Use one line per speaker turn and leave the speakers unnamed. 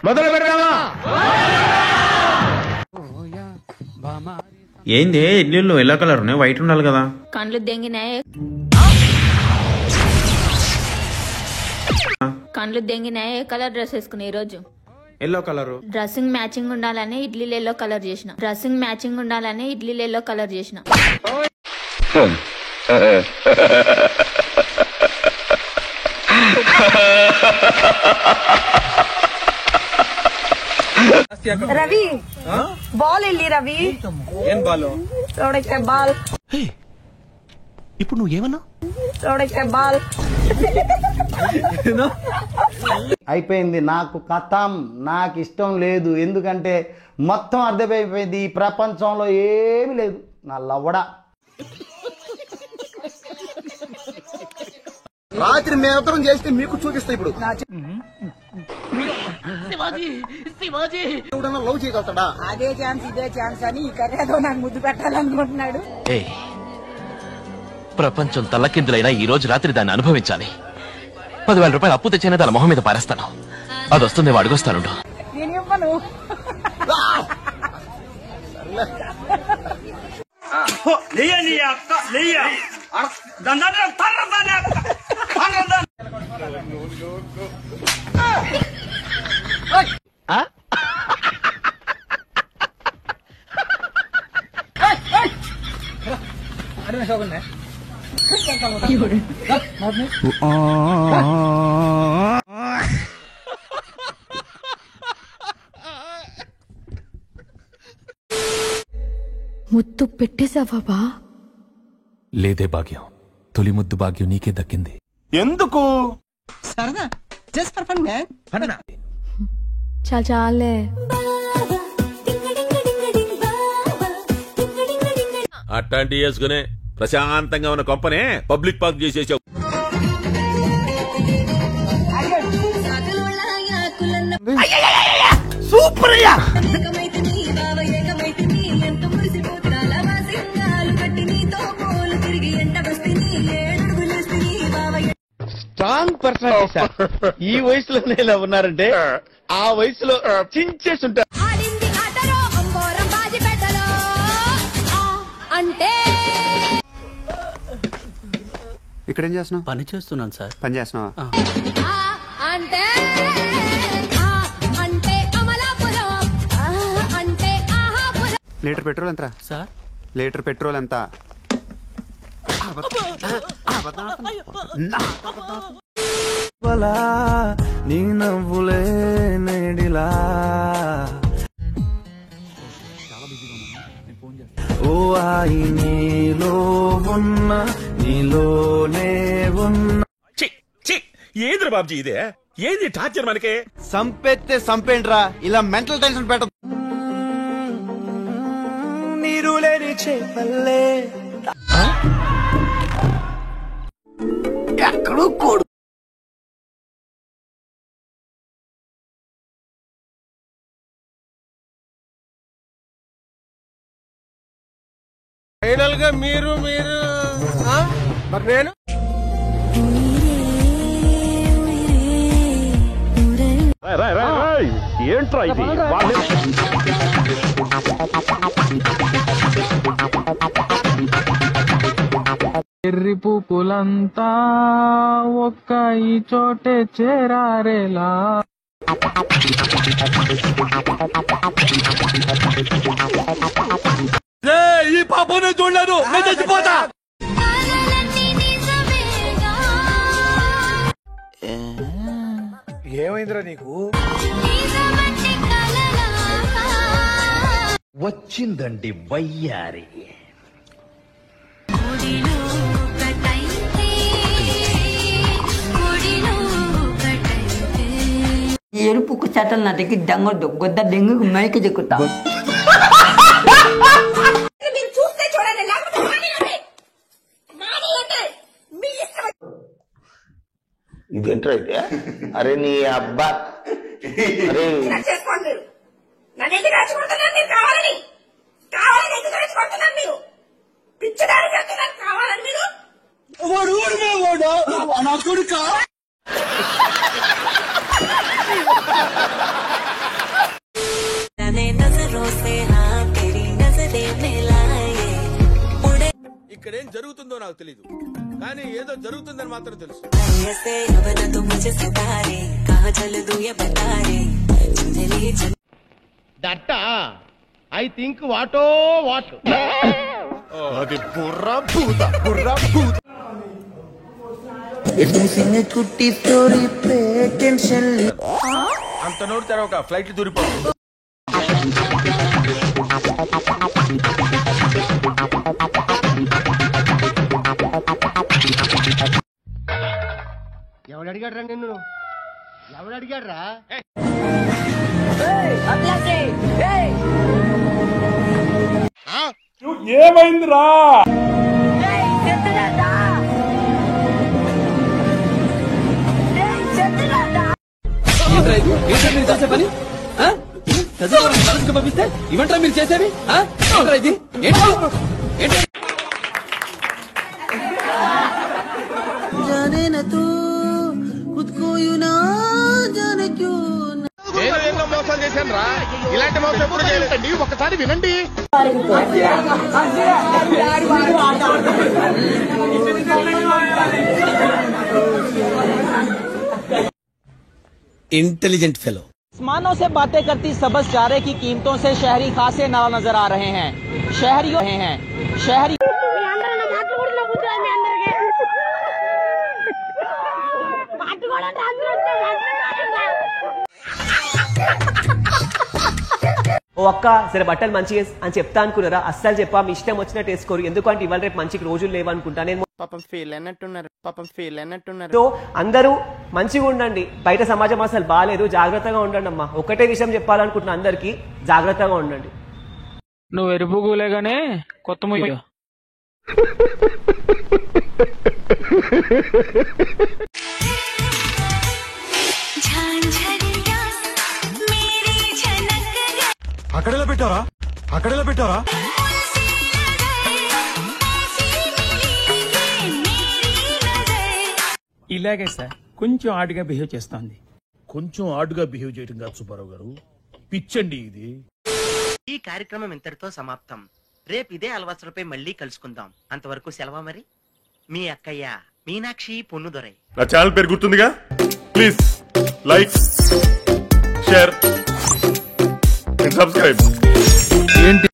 మొదలు పెడదామా?
ఏంది ఇడ్లీలు ఎల్లో కలర్ ఉన్నాయి, వైట్ ఉండాలి కదా.
కండ్లు దెంగినాయి ఏ కలర్ డ్రెస్ వేసుకున్నా ఈ రోజు?
Yellow colour.
డ్రెస్సింగ్ మ్యాచింగ్ ఉండాలని ఇడ్లీలు ఎల్లో కలర్ చేసిన.
రవి బాల్ వెళ్ళి రవి
ఏం బాల్?
రోడెక్కే బాల్.
ఇప్పుడు నువ్వేమన్నా?
రోడెక్కే బాల్
అయిపోయింది. నాకు కథం, నాకు ఇష్టం లేదు. ఎందుకంటే మొత్తం అర్థమైపోయింది, ఈ ప్రపంచంలో ఏమీ లేదు. నా లవ్వడా
రాత్రి మేమిద్దరం చేస్తే మీకు చూపిస్తా. ఇప్పుడు లవ్ చేయగలుగుతాడా?
అదే ఛాన్స్ ఇదే ఛాన్స్ అని ఈ కర్యాదో నాకు ముద్దు పెట్టాలనుకుంటున్నాడు.
ప్రపంచం తల్లకిందులైనా ఈ రోజు రాత్రి దాన్ని అనుభవించాలి. 10,000 రూపాయలు అప్పు తెచ్చిన దాని మొహం మీద పారేస్తాను. అది వస్తుంది, అడుగుస్తాను.
నేను ఇవ్వను.
ముద్దు పెట్టేసావా బా?
లేదే భాగ్యం, తొలి ముద్దు భాగ్యం నీకే దక్కింది.
ఎందుకు?
సరదా జస్ట్ ఫర్ ఫన్ మ్యాన్.
చాలే.
అట్లాంటి వేసుకునే ప్రశాంతంగా ఉన్న కొంపనే పబ్లిక్ పార్క్ చేసేసావు.
సూపర్ అయ్యా. Strong personality sir. ఈ వయసులోనే ఇలా ఉన్నారంటే ఆ వయసులో చించేసి ఉంటారు.
ఇక్కడ ఏం చేస్తున్నావు?
పని చేస్తున్నాను సార్.
పని చేస్తున్నావా? లీటర్ పెట్రోల్ ఎంత
సార్?
లీటర్ పెట్రోల్ ఎంత?
నీ నవ్వులే నేడిలా ఓ ఆయి నీలో ఉన్న నీలోనే ఉన్న.
ఏంద్ర బాబ్జీ ఇదే? ఏది టార్చర్ మనకే?
సంపెత్తే సంపేండ్రా, ఇలా మెంటల్ టెన్షన్ పెట్ట.
నీరు లేని చేపల్లే ఎక్కడో కోడు. ఫైనల్ గా మీరు మరి నేను
ఏంట్రా ఇది?
ఎర్రి పూపులంతా ఒక్క ఈ చోటే చేరారేలా.
ఈ పాపనే చూడలేదు, నేను చచ్చిపోతా. ఏమైందిరా నీకు?
వచ్చిందండి వయ్యారి.
ఎరుపుకు చట్టం నా దగ్గర దంగొద్దు, గొద్ద దెంగుకు మైకి చెక్కుతా.
ఇదేంట్రా అయితే? అరే నీ అబ్బా, అరే
నా కొడుకా జరుగుతుందో నాకు తెలియదు, కానీ ఏదో జరుగుతుందని మాత్రం తెలుసు. దట్ట ఐ థింక్ వాటో వాట్ అది బుర్ర భూత బుర్ర భూత. అంత నోటి తెరవక ఫ్లైట్ దూరిపోతుంది. ఎవడు అడిగాడు రా నిన్ను? ఎవడు అడిగాడు రా?
ఏమైందిరా?
చేసే పని పంపిస్తే ఇవంటా మీరు చేసేవి
ఎన్నో మోసాలు చేశాను రా, ఇలాంటి మోసం ఎప్పుడు చేయలేదండి. ఒకసారి వినండి. Intelligent fellow.
आसमानों से बातें करती सबस चारे की कीमतों से शहरी खासे नाला नजर आ रहे हैं। शहरी ఓ అక్క సరే బట్టలు మంచిగా అని చెప్తా అనుకున్నారా? అస్సలు చెప్పా, మీ ఇష్టం వచ్చినట్టు వేసుకోరు. ఎందుకంటే ఇవాళ రేపు మంచికి రోజులు లేవనుకుంటా. నేను
పాపం ఫీల్ అయినట్టున్నారు.
సో అందరూ మంచిగా ఉండండి. బయట సమాజం అసలు బాగాలేదు, జాగ్రత్తగా ఉండండి అమ్మా. ఒకటే విషయం చెప్పాలనుకుంటున్నా అందరికి, జాగ్రత్తగా ఉండండి.
నువ్వు ఎరుపుగులేగానే కొత్త ముయ్య
అక్కడెలా పెట్టారా? అక్కడెలా పెట్టారా?
ఇలాగే సార్ కొంచెం ఆడుగా బిహేవ్ చేస్తోంది.
కొంచెం ఆడుగా బిహేవ్ చేయడం కాదు సుబ్బారావు గారు, పిచ్చండి ఇది.
ఈ కార్యక్రమం ఇంతటితో సమాప్తం. రేపు ఇదే అలవాసులపై మళ్ళీ కలుసుకుందాం. అంతవరకు సెలవా మరి. మీ అక్కయ్య మీనాక్షి పొన్నుదొరై.
నా ఛానల్ పేరు గుర్తుందిగా? Please like, share, subscribe.